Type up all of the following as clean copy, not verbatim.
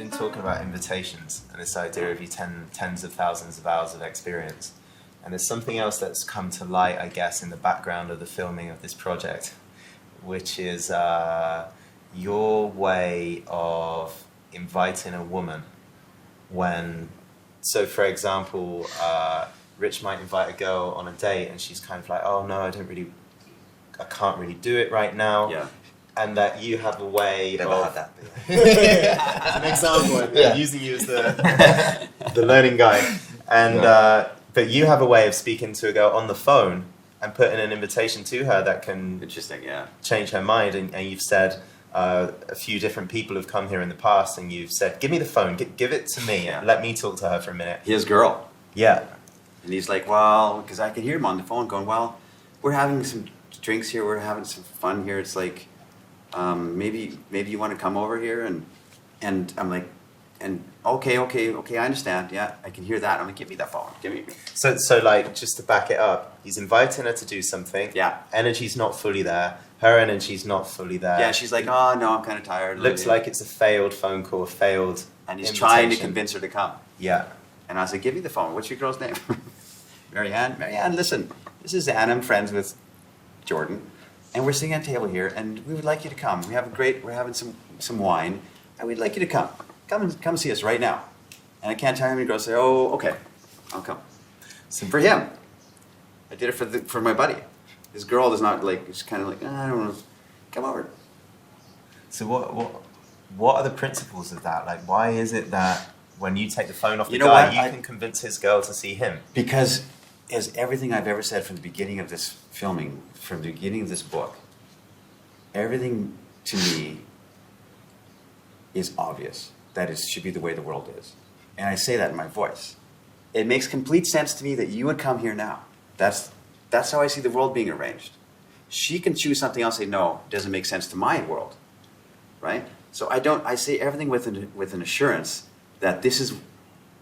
been talking about invitations and this idea of you tens of thousands of hours of experience. And there's something else that's come to light, I guess, in the background of the filming of this project, which is your way of inviting a woman when... So, for example, Rich might invite a girl on a date and she's kind of like, oh, no, I can't really do it right now. Yeah. And that you have a way Never of... had that. As an example, using you as the learning guy. And but you have a way of speaking to a girl on the phone and putting an invitation to her that can Interesting, yeah. change her mind. And you've said a few different people have come here in the past and you've said, give me the phone, give it to me, and let me talk to her for a minute. His girl. Yeah. And he's like, well, because I can hear him on the phone going, well, we're having some drinks here, we're having some fun here. It's like, maybe you want to come over here, and I'm like, and okay, I understand. Yeah, I can hear that. I'm like, give me that phone. Give me. So like, just to back it up, he's inviting her to do something. Yeah. Energy's not fully there. Her energy's not fully there. Yeah, she's like, oh no, I'm kind of tired. Looks like it's a failed phone call, failed. And he's invitation. trying to convince her to come. Yeah. And I was like, give me the phone. What's your girl's name? Marianne, listen, this is Zan. I'm friends with Jordan. And we're sitting at a table here, and we would like you to come. We're having some wine, and we'd like you to come. Come see us right now. And I can't tell how many girls say, oh, okay, I'll come. So for him, I did it for my buddy. This girl is not like, it's kind of like, I don't know, come over. So what are the principles of that? Like, why is it that when you take the phone off the guy, you can convince his girl to see him? Because as everything I've ever said from the beginning of this filming, from the beginning of this book, everything to me is obvious. That it should be the way the world is. And I say that in my voice. It makes complete sense to me that you would come here now. That's how I see the world being arranged. She can choose something else and say, no, it doesn't make sense to my world. Right? So I say everything with an assurance that this is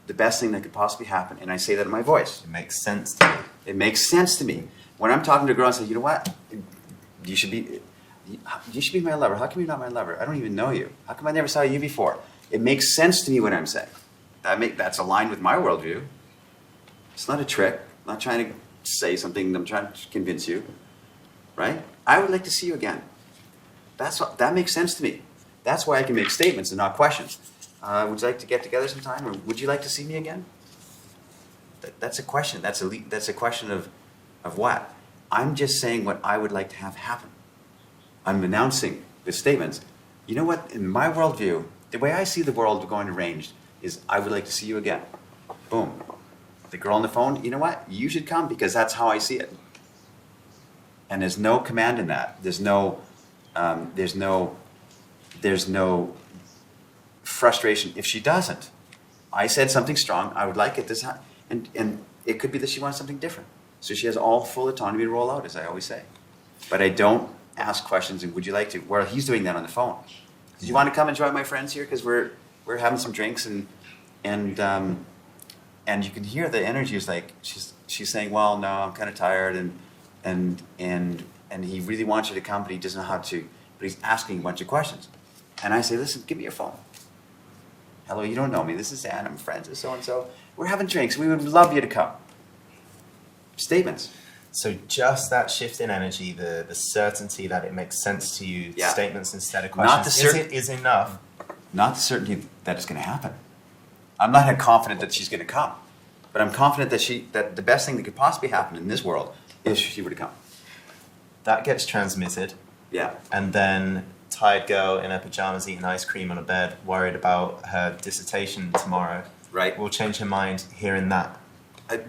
the best thing that could possibly happen, and I say that in my voice. It makes sense to me. It makes sense to me. When I'm talking to a girl and say, you know what? You should be my lover. How come you're not my lover? I don't even know you. How come I never saw you before? It makes sense to me what I'm saying. That's aligned with my worldview. It's not a trick. I'm not trying to say something. I'm trying to convince you. Right? I would like to see you again. That makes sense to me. That's why I can make statements and not questions. Would you like to get together sometime, or would you like to see me again? That's a question. That's a question of what? I'm just saying what I would like to have happen. I'm announcing with statements. You know what? In my worldview, the way I see the world going arranged is I would like to see you again. Boom. The girl on the phone, you know what? You should come because that's how I see it. And there's no command in that. There's no frustration if she doesn't. I said something strong. I would like it this time, and it could be that she wants something different. So she has all full autonomy to roll out, as I always say. But I don't ask questions and would you like to? Well, he's doing that on the phone. Do you want to come and join my friends here because we're having some drinks and you can hear the energy is like she's saying, well, no, I'm kind of tired and he really wants you to come, but he doesn't know how to. But he's asking a bunch of questions, and I say, listen, give me your phone. Hello, you don't know me. This is Ann. I'm friends with so and so. We're having drinks. We would love you to come. Statements. So just that shift in energy, the certainty that it makes sense to you, statements instead of questions, is enough. Not the certainty that it's going to happen. I'm not confident that she's going to come, but I'm confident that the best thing that could possibly happen in this world is she were to come. That gets transmitted. Yeah. And then tired girl in her pajamas eating ice cream on a bed, worried about her dissertation tomorrow. Right. Will change her mind hearing that.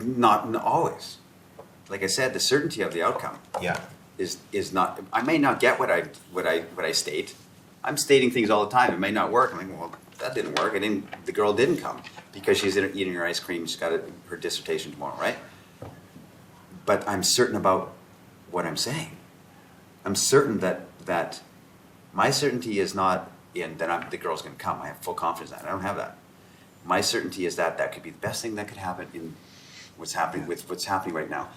Not always. Like I said, the certainty of the outcome is not. I may not get what I state. I'm stating things all the time. It may not work. I'm like, well, that didn't work. The girl didn't come because she's eating her ice cream. She's got her dissertation tomorrow, right? But I'm certain about what I'm saying. I'm certain that my certainty is not in that the girl's going to come. I have full confidence in that. I don't have that. My certainty is that could be the best thing that could happen in what's happening right now.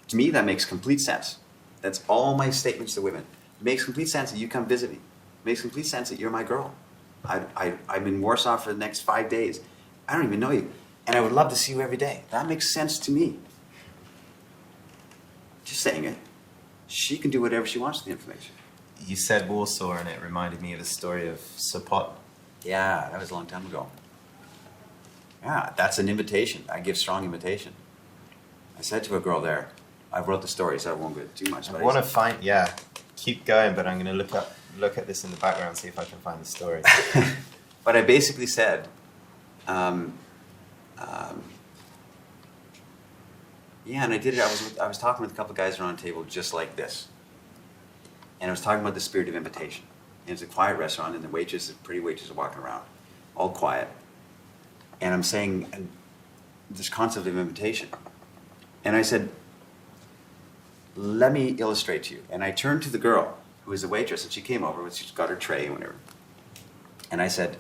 To me, that makes complete sense. That's all my statements to women. It makes complete sense that you come visit me. It makes complete sense that you're my girl. I'm in Warsaw for the next 5 days. I don't even know you. And I would love to see you every day. That makes sense to me. Just saying it. She can do whatever she wants with the information. You said Warsaw, and it reminded me of the story of Sopot. Yeah, that was a long time ago. Yeah, that's an invitation. I give strong invitation. I said to a girl there, I wrote the story, so I won't go too much. I want to find, keep going, but I'm going to look at this in the background, see if I can find the story. But I basically said, yeah, and I did it. I was talking with a couple of guys around a table just like this, and I was talking about the spirit of invitation. And it's a quiet restaurant, and the pretty waitress, are walking around, all quiet. And I'm saying this concept of invitation, and I said, "Let me illustrate to you." And I turned to the girl who was the waitress, and she came over, she's got her tray and whatever. And I said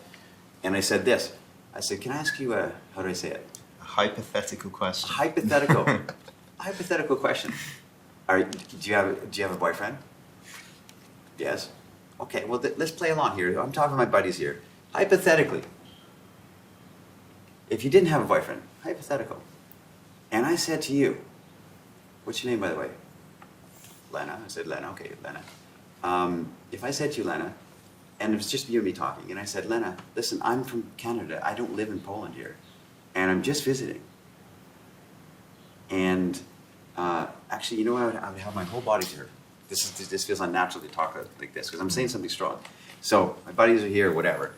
this. I said, "Can I ask you how do I say it?" Hypothetical question. Hypothetical question. Do you have a boyfriend? Yes. Okay. Well, let's play along here. I'm talking to my buddies here. Hypothetically, if you didn't have a boyfriend, hypothetical, and I said to you, what's your name, by the way? Lena. I said Lena. Okay, Lena. If I said to you, Lena, and it was just you and me talking, and I said, Lena, listen, I'm from Canada. I don't live in Poland here. And I'm just visiting. And actually, you know what? I would have my whole body here. This feels unnatural to talk like this because I'm saying something strong. So my buddies are here, whatever.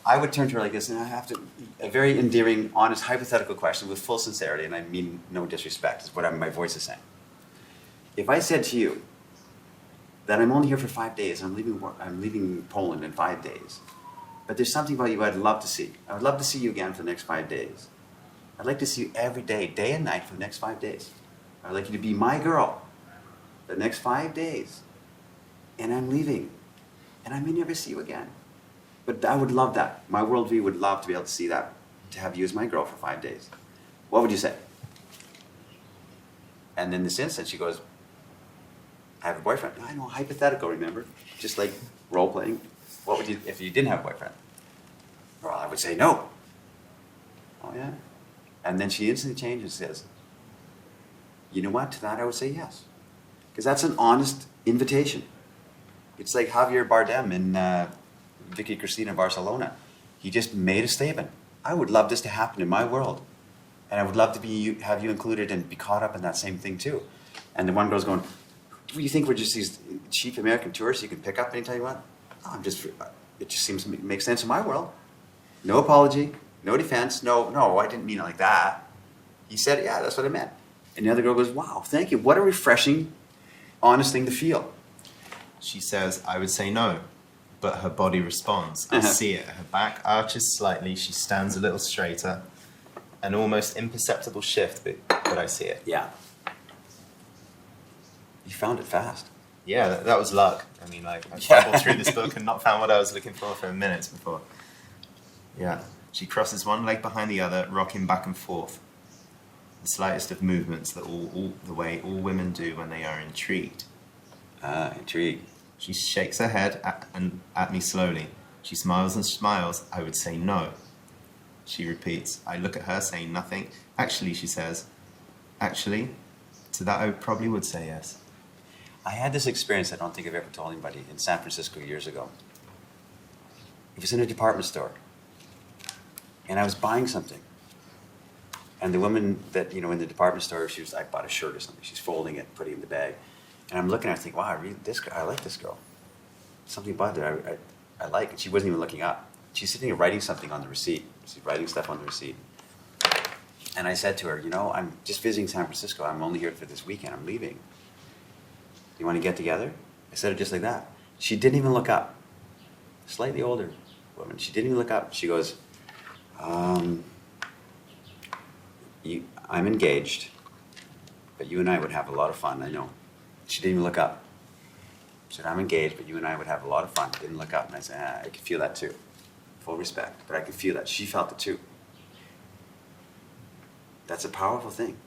I would turn to her like this, and I have to, a very endearing, honest, hypothetical question with full sincerity, and I mean no disrespect, is what my voice is saying. If I said to you that I'm only here for 5 days, I'm leaving Poland in 5 days, but there's something about you I'd love to see. I would love to see you again for the next 5 days. I'd like to see you every day, day and night for the next 5 days. I'd like you to be my girl for the next 5 days. And I'm leaving. And I may never see you again. But I would love that. My worldview would love to be able to see that, to have you as my girl for 5 days. What would you say? And in this instance, she goes, I have a boyfriend. I know, hypothetical, remember? Just like role-playing. What would you, if you didn't have a boyfriend? Well, I would say no. Oh, yeah? And then she instantly changes and says, you know what? To that I would say yes. Because that's an honest invitation. It's like Javier Bardem in Vicky Cristina Barcelona. He just made a statement. I would love this to happen in my world. And I would love to have you included and be caught up in that same thing too. And the one girl's going, do you think we're just these cheap American tourists you can pick up anytime you want? Oh, it just seems to make sense in my world. No apology, no defense, no, I didn't mean it like that. He said, yeah, that's what I meant. And the other girl goes, wow, thank you. What a refreshing, honest thing to feel. She says, I would say no, but her body responds. I see it. Her back arches slightly. She stands a little straighter. An almost imperceptible shift, but I see it. Yeah. You found it fast. Yeah, that was luck. I mean, like, I fumbled through this book and not found what I was looking for minutes before. Yeah. She crosses one leg behind the other, rocking back and forth. The slightest of movements that the way all women do when they are intrigued. Ah, intrigued. She shakes her head at me slowly. She smiles and smiles. I would say no. She repeats. I look at her, saying nothing. Actually, she says. Actually, to that I probably would say yes. I had this experience I don't think I've ever told anybody in San Francisco years ago. It was in a department store. And I was buying something. And the woman that, in the department store, I bought a shirt or something. She's folding it, putting it in the bag. And I'm looking at her thinking, wow, I like this girl. Something about her I like. And she wasn't even looking up. She's sitting there writing something on the receipt. She's writing stuff on the receipt. And I said to her, I'm just visiting San Francisco. I'm only here for this weekend. I'm leaving. You want to get together? I said it just like that. She didn't even look up. Slightly older woman. She didn't even look up. She goes, I'm engaged, but you and I would have a lot of fun, I know. She didn't even look up. She said, I'm engaged, but you and I would have a lot of fun. Didn't look up. And I said, I could feel that too. Full respect, but I could feel that. She felt it too. That's a powerful thing.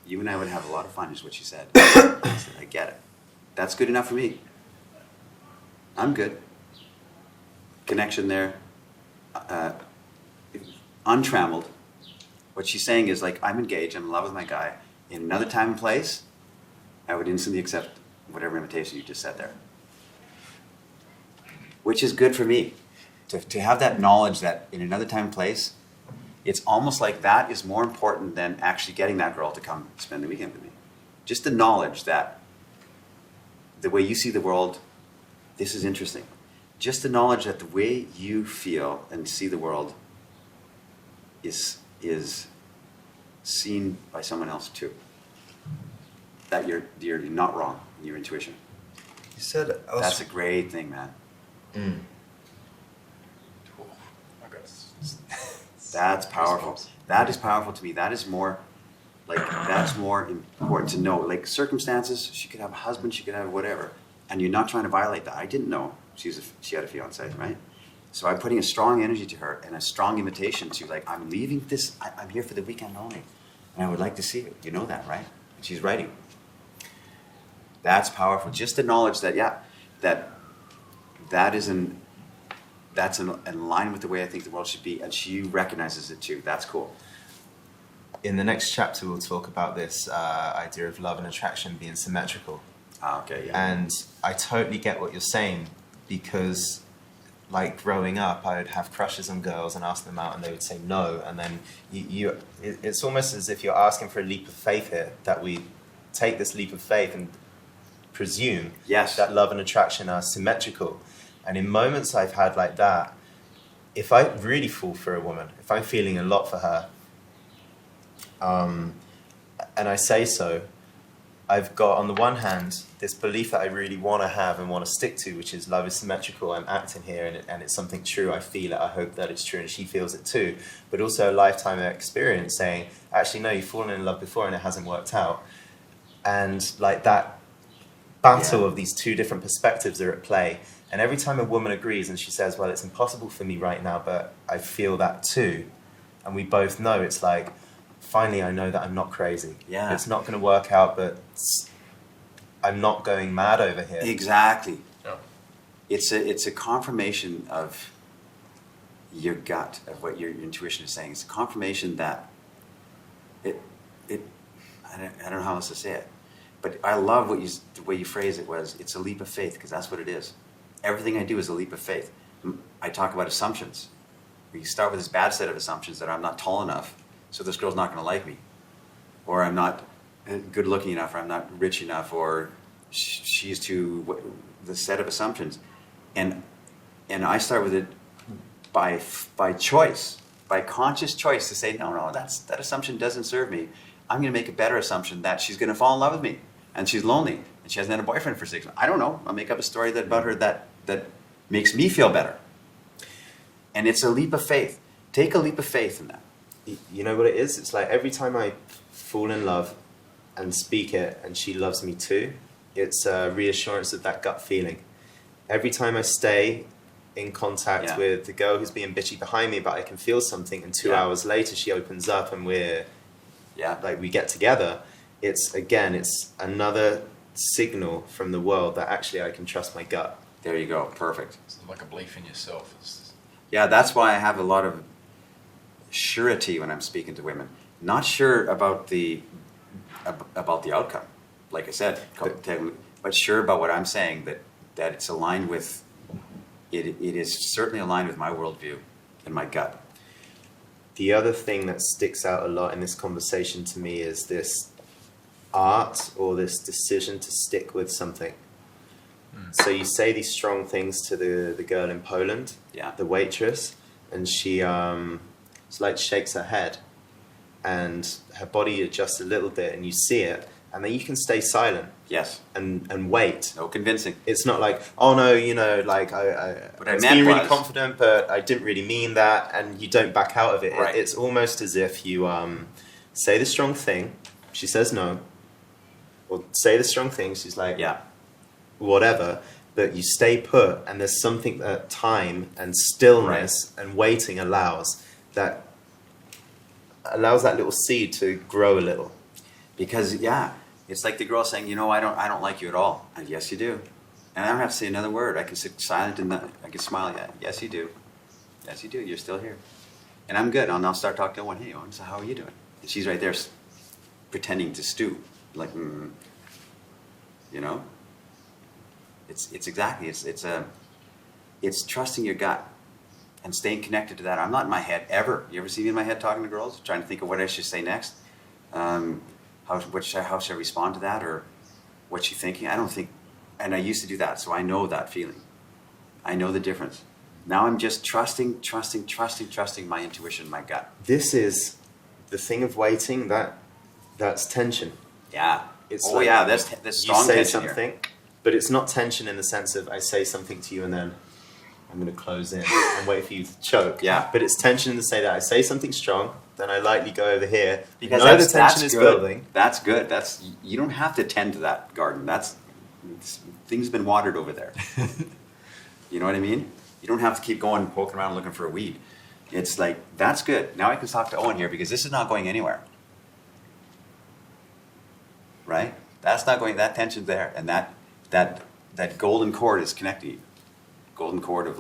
You and I would have a lot of fun, is what she said. I said, I get it. That's good enough for me. I'm good. Connection there. untrammeled. What she's saying is like, I'm engaged, I'm in love with my guy. In another time and place, I would instantly accept whatever invitation you just said there. Which is good for me. To have that knowledge that in another time and place, it's almost like that is more important than actually getting that girl to come spend the weekend with me. Just the knowledge that the way you see the world, this is interesting. Just the knowledge that the way you feel and see the world is seen by someone else too. That you're not wrong in your intuition. You said that's a great thing, man. That's powerful. That is powerful to me. That is more like that's more important to know. Like circumstances, she could have a husband, she could have whatever, and you're not trying to violate that. I didn't know she had a fiance, right? So I'm putting a strong energy to her and a strong invitation to like, I'm leaving this. I'm here for the weekend only, and I would like to see you. You know that, right? And she's writing. That's powerful. Just the knowledge that that's in line with the way I think the world should be, and she recognizes it too. That's cool. In the next chapter, we'll talk about this idea of love and attraction being symmetrical. Okay, yeah. And I totally get what you're saying, because like growing up, I would have crushes on girls and ask them out, and they would say no. And then it's almost as if you're asking for a leap of faith here, that we take this leap of faith and presume that love and attraction are symmetrical. And in moments I've had like that, if I really fall for a woman, if I'm feeling a lot for her, and I say so, I've got, on the one hand, this belief that I really want to have and want to stick to, which is love is symmetrical, I'm acting here, and it's something true, I feel it, I hope that it's true, and she feels it too. But also a lifetime of experience saying, actually, no, you've fallen in love before and it hasn't worked out. And like that battle of these two different perspectives are at play. And every time a woman agrees and she says, well, it's impossible for me right now, but I feel that too. And we both know, it's like, finally I know that I'm not crazy. Yeah. It's not going to work out, but I'm not going mad over here. Exactly. Yeah. It's a confirmation of your gut, of what your intuition is saying. It's a confirmation that I don't know how else to say it. But I love the way you phrase it was, it's a leap of faith, because that's what it is. Everything I do is a leap of faith. I talk about assumptions. We start with this bad set of assumptions that I'm not tall enough, so this girl's not going to like me. Or I'm not good looking enough, or I'm not rich enough, or she's too, the set of assumptions. And I start with it by choice, by conscious choice to say, no, that assumption doesn't serve me. I'm going to make a better assumption that she's going to fall in love with me, and she's lonely, and she hasn't had a boyfriend for 6 months. I don't know. I'll make up a story about her that makes me feel better. And it's a leap of faith. Take a leap of faith in that. You know what it is? It's like every time I fall in love and speak it and she loves me too, it's a reassurance of that gut feeling. Every time I stay in contact with the girl who's being bitchy behind me, but I can feel something, and 2 hours later she opens up and we get together, it's another signal from the world that actually I can trust my gut. There you go. Perfect. It's like a belief in yourself. Yeah, that's why I have a lot of surety when I'm speaking to women. Not sure about the outcome, like I said, but sure about what I'm saying, that it's aligned with, it is certainly aligned with my worldview and my gut. The other thing that sticks out a lot in this conversation to me is this art, or this decision to stick with something. So you say these strong things to the girl in Poland, the waitress, and she shakes her head, and her body adjusts a little bit, and you see it, and then you can stay silent. Yes. And wait. No convincing. It's not like, oh no, I was being really confident, but I didn't really mean that, and you don't back out of it. Right. It's almost as if you say the strong thing, she says no, or say the strong thing, she's like, whatever, but you stay put, and there's something that time and stillness and waiting allows that little seed to grow a little. Because it's like the girl saying, I don't like you at all. And yes, you do. And I don't have to say another word. I can sit silent and I can smile. Yes, you do. Yes, you do. You're still here. And I'm good. I'll now start talking to Owen. Hey, Owen, so how are you doing? And she's right there pretending to stew. Like, you know? It's exactly, it's trusting your gut and staying connected to that. I'm not in my head ever. You ever see me in my head talking to girls, trying to think of what I should say next? How should I respond to that, or what's she thinking? I don't think, and I used to do that, so I know that feeling. I know the difference. Now I'm just trusting my intuition, my gut. This is the thing of waiting. That's tension. Yeah. It's that's strong you say tension something, here. but it's not tension in the sense of I say something to you and then I'm going to close in and wait for you to choke. Yeah. But it's tension in the say that I say something strong, then I lightly go over here. Because the tension is building. That's good. You don't have to tend to that garden. Things been watered over there. You know what I mean? You don't have to keep going poking around looking for a weed. It's like, that's good. Now I can talk to Owen here because this is not going anywhere. Right? That's not going, that tension's there. And that golden cord is connecting you. Golden cord of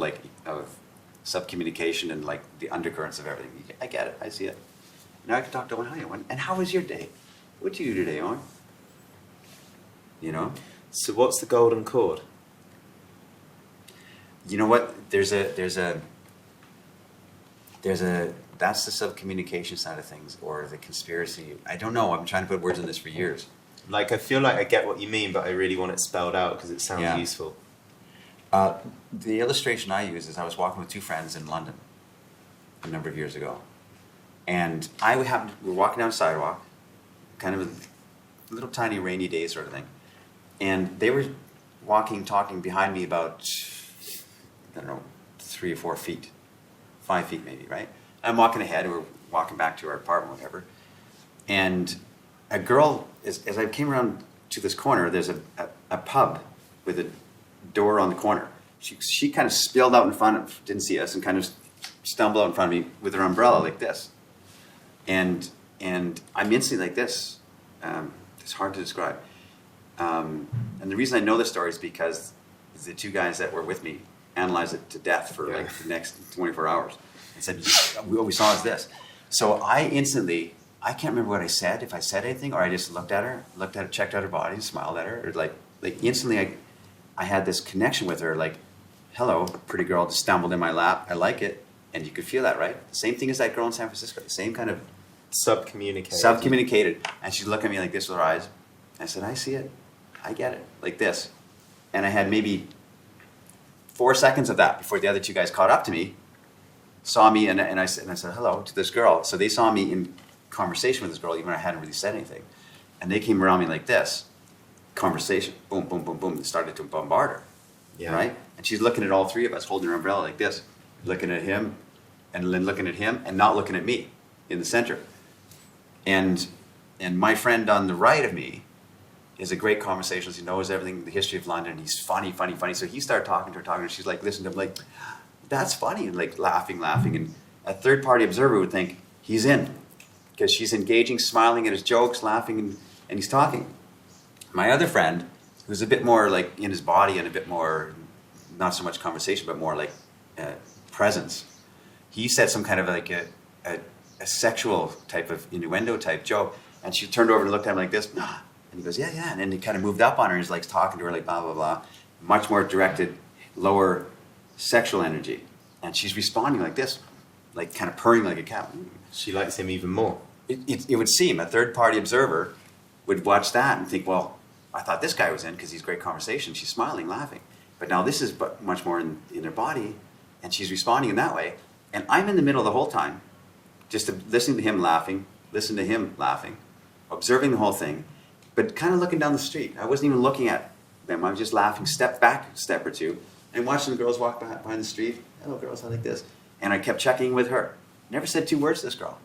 subcommunication and like the undercurrents of everything. I get it. I see it. Now I can talk to Owen. Hi, Owen. And how was your day? What did you do today, Owen? You know? So what's the golden cord? You know what? That's the subcommunication side of things, or the conspiracy. I don't know. I'm trying to put words on this for years. Like, I feel like I get what you mean, but I really want it spelled out because it sounds useful. The illustration I use is I was walking with two friends in London a number of years ago. And we're walking down a sidewalk, kind of a little tiny rainy day sort of thing. And they were talking behind me about, I don't know, 3 or 4 feet, 5 feet maybe, right? I'm walking ahead, we're walking back to our apartment, whatever. And a girl, as I came around to this corner, there's a pub with a door on the corner. She kind of spilled out in front of, didn't see us, and kind of stumbled out in front of me with her umbrella like this. And I'm instantly like this. It's hard to describe. And the reason I know this story is because the two guys that were with me analyzed it to death for like the next 24 hours. And said, what we saw is this. So I can't remember what I said, if I said anything, or I just looked at her, checked out her body, smiled at her, or like instantly I had this connection with her, like, hello, pretty girl just stumbled in my lap, I like it. And you could feel that, right? The same thing as that girl in San Francisco, the same kind of subcommunicated. And she'd look at me like this with her eyes. I said, I see it, I get it, like this. And I had maybe 4 seconds of that before the other two guys caught up to me, saw me, and I said hello to this girl. So they saw me in conversation with this girl, even though I hadn't really said anything. And they came around me like this, conversation, boom, boom, boom, boom, and started to bombard her, right? And she's looking at all three of us, holding her umbrella like this, looking at him, and then looking at him, and not looking at me in the center. And my friend on the right of me is a great conversationalist. He knows everything, the history of London. He's funny. So he started talking to her, and she's like, listening to him, like, that's funny, and like laughing. And a third-party observer would think he's in, because she's engaging, smiling at his jokes, laughing, and he's talking. My other friend, who's a bit more like in his body and a bit more, not so much conversation, but more like presence, he said some kind of like a sexual type of innuendo type joke, and she turned over and looked at him like this, and he goes, yeah, and then he kind of moved up on her, and he's like talking to her like blah, blah, blah, much more directed, lower sexual energy, and she's responding like this, like kind of purring like a cat. She likes him even more. It would seem a third-party observer would watch that and think, well, I thought this guy was in because he's great conversation. She's smiling, laughing. But now this is much more in her body, and she's responding in that way. And I'm in the middle the whole time, just listening to him laughing, observing the whole thing, but kind of looking down the street. I wasn't even looking at them. I was just laughing, step back a step or two, and watching the girls walk behind the street. Hello, girls, I like this. And I kept checking with her. Never said 2 words to this girl.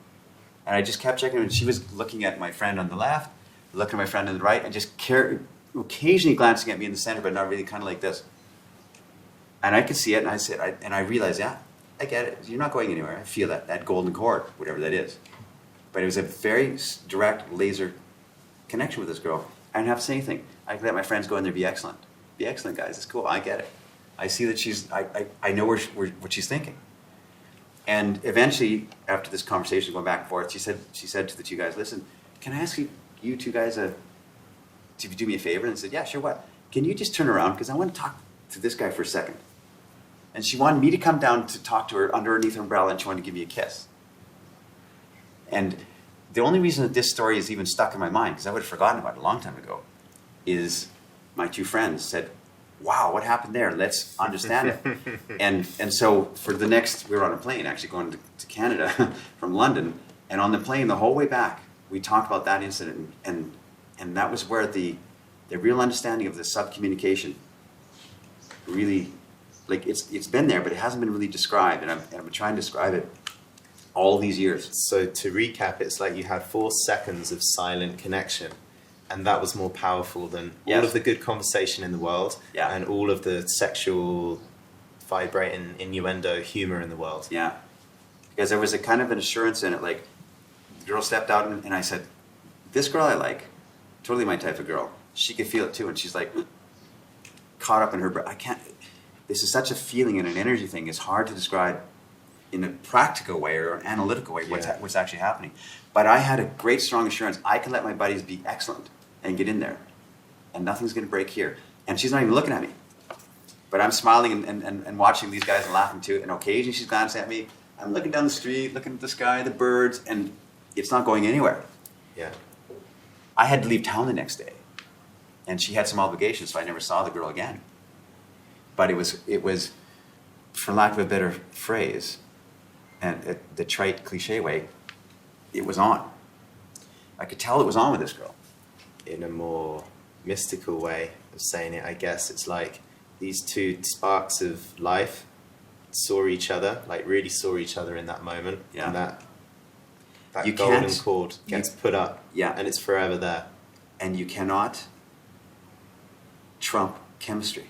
And I just kept checking, and she was looking at my friend on the left, looking at my friend on the right, and just occasionally glancing at me in the center, but not really, kind of like this. And I could see it, and I realized, yeah, I get it. You're not going anywhere. I feel that golden cord, whatever that is. But it was a very direct laser connection with this girl. I didn't have to say anything. I could let my friends go in there, be excellent. Be excellent, guys. It's cool. I get it. I see that I know what she's thinking. And eventually, after this conversation going back and forth, she said to the two guys, listen, can I ask you two guys to do me a favor? And I said, yeah, sure, what? Can you just turn around? Because I want to talk to this guy for a second. And she wanted me to come down to talk to her underneath her umbrella, and she wanted to give me a kiss. And the only reason that this story is even stuck in my mind, because I would have forgotten about it a long time ago, is my two friends said, wow, what happened there? Let's understand it. And so for the next, we were on a plane actually going to Canada from London, and on the plane the whole way back, we talked about that incident, and that was where the real understanding of the subcommunication really, like it's been there, but it hasn't been really described, and I've been trying to describe it all these years. So to recap, it's like you had 4 seconds of silent connection, and that was more powerful than all of the good conversation in the world and all of the sexual vibrating innuendo humor in the world. Yeah, because there was a kind of an assurance in it, like the girl stepped out and I said, this girl I like, totally my type of girl. She could feel it too, and she's like caught up in her breath. I can't, this is such a feeling and an energy thing. It's hard to describe in a practical way or an analytical way what's actually happening. But I had a great strong assurance I can let my buddies be excellent and get in there, and nothing's going to break here. And she's not even looking at me, but I'm smiling and watching these guys and laughing too, and occasionally she's glancing at me. I'm looking down the street, looking at the sky, the birds, and it's not going anywhere. Yeah. I had to leave town the next day, and she had some obligations, so I never saw the girl again. But it was, for lack of a better phrase, and the trite cliche way, it was on. I could tell it was on with this girl. In a more mystical way of saying it, I guess it's like these two sparks of life saw each other, like really saw each other in that moment, and that golden cord gets put up, and it's forever there. And you cannot trump chemistry.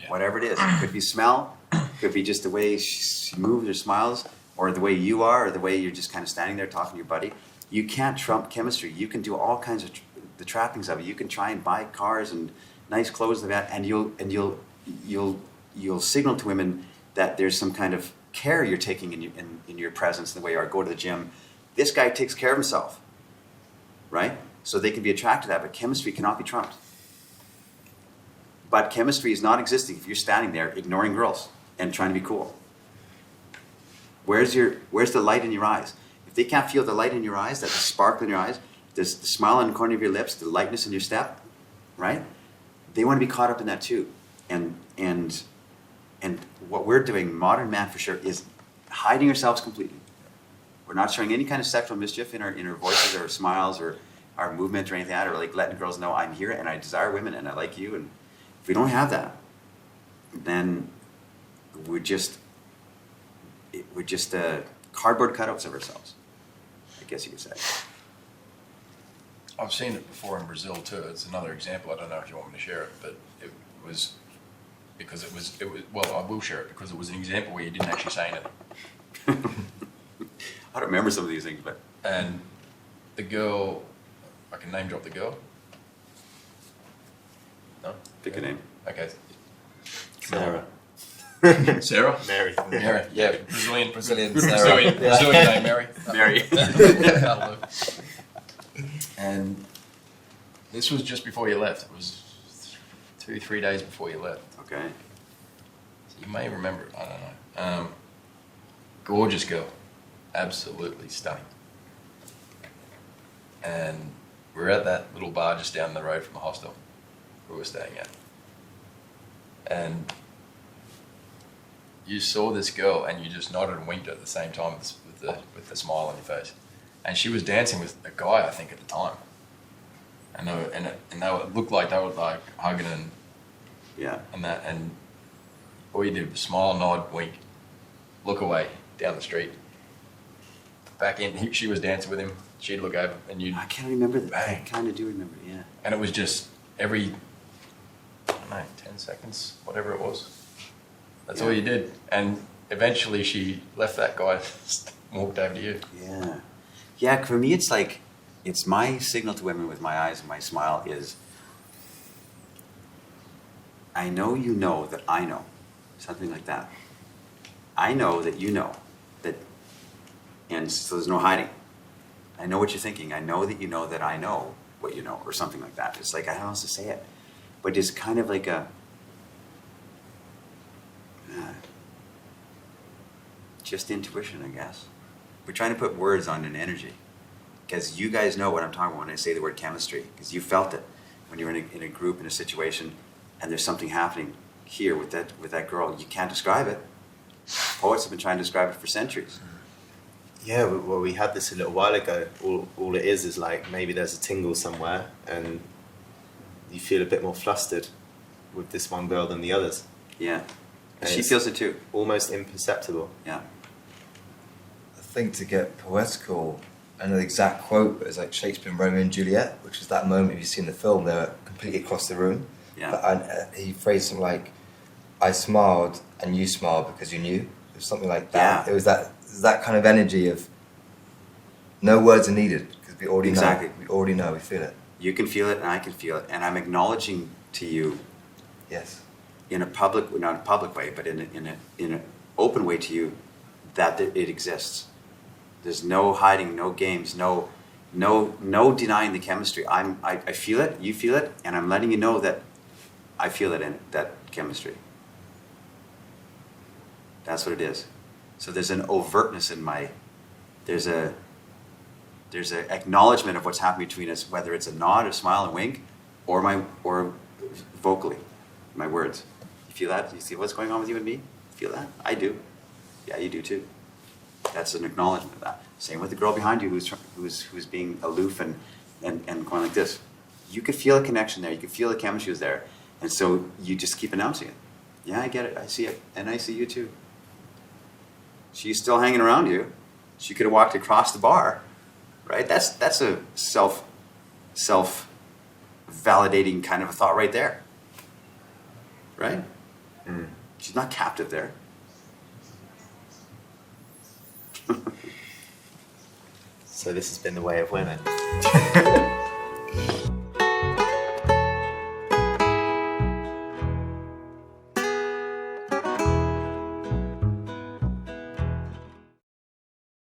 Whatever it is. It could be smell, could be just the way she moves or smiles, or the way you are, or the way you're just kind of standing there talking to your buddy. You can't trump chemistry. You can do all kinds of the trappings of it. You can try and buy cars and nice clothes and that, and you'll signal to women that there's some kind of care you're taking in your presence, the way you are. Go to the gym. This guy takes care of himself, right? So they can be attracted to that, but chemistry cannot be trumped. But chemistry is not existing if you're standing there ignoring girls and trying to be cool. Where's the light in your eyes? If they can't feel the light in your eyes, that the sparkle in your eyes, the smile on the corner of your lips, the lightness in your step, right? They want to be caught up in that too. And what we're doing, modern man for sure, is hiding ourselves completely. We're not showing any kind of sexual mischief in our voices or smiles or our movement or anything like that, or like letting girls know I'm here and I desire women and I like you. And if we don't have that, then we're just cardboard cutouts of ourselves, I guess you could say. I've seen it before in Brazil too. It's another example. I don't know if you want me to share it, but it was well, I will share it because it was an example where you didn't actually say anything. I don't remember some of these things, but and the girl, I can name drop the girl. No, pick a name. Okay, Sarah. Sarah? Mary. Mary. Yeah, Brazilian Sarah. Brazilian name, Mary. Mary. That'll do. And this was just before you left. It was 2-3 days before you left. Okay. So you may remember it. I don't know. Gorgeous girl, absolutely stunning. And we're at that little bar just down the road from the hostel we were staying at. And you saw this girl and you just nodded and winked at the same time with the smile on your face. And she was dancing with a guy, I think, at the time. And it looked like they were like hugging and that, and all you did was smile, nod, wink, look away down the street. Back in, she was dancing with him. She'd look over, and you. I can't remember that. Bang. I kind of do remember, yeah. And it was just every, I don't know, 10 seconds, whatever it was. That's all you did. And eventually, she left that guy, walked over to you. Yeah. Yeah, for me, it's like, it's my signal to women with my eyes and my smile is, I know you know that I know. Something like that. I know that you know that And so there's no hiding. I know what you're thinking. I know that you know that I know what you know, or something like that. It's like, I don't know how else to say it. But it's kind of like a, just intuition, I guess. We're trying to put words on an energy. Because you guys know what I'm talking about when I say the word chemistry. Because you felt it when you're in a group, in a situation, and there's something happening here with that girl. You can't describe it. Poets have been trying to describe it for centuries. Yeah, well, we had this a little while ago. All it is like maybe there's a tingle somewhere, and you feel a bit more flustered with this one girl than the others. Yeah. And She it's feels it too. Almost imperceptible. Yeah. I think to get poetical, I know the exact quote, but it's like Shakespeare in Romeo and Juliet, which is that moment you've seen the film, they're completely across the room. Yeah. But he phrased something like, I smiled and you smiled because you knew. It was something like that. Yeah. It was that kind of energy of no words are needed because we already Exactly. know. We already know, we feel it. You can feel it and I can feel it. And I'm acknowledging to you Yes. in a public, not a public way, but in an open way to you that it exists. There's no hiding, no games, no denying the chemistry. I feel it, you feel it, and I'm letting you know that I feel it in that chemistry. That's what it is. So there's an overtness in there's an acknowledgement of what's happening between us, whether it's a nod, a smile, a wink, or vocally, my words. You feel that? You see what's going on with you and me? Feel that? I do. Yeah, you do too. That's an acknowledgement of that. Same with the girl behind you who's being aloof and going like this. You could feel a connection there. You could feel the chemistry was there. And so you just keep announcing it. Yeah, I get it. I see it. And I see you too. She's still hanging around you. She could have walked across the bar, right? That's a self-validating kind of a thought right there. Right? Mm. She's not captive there. So this has been the way of women.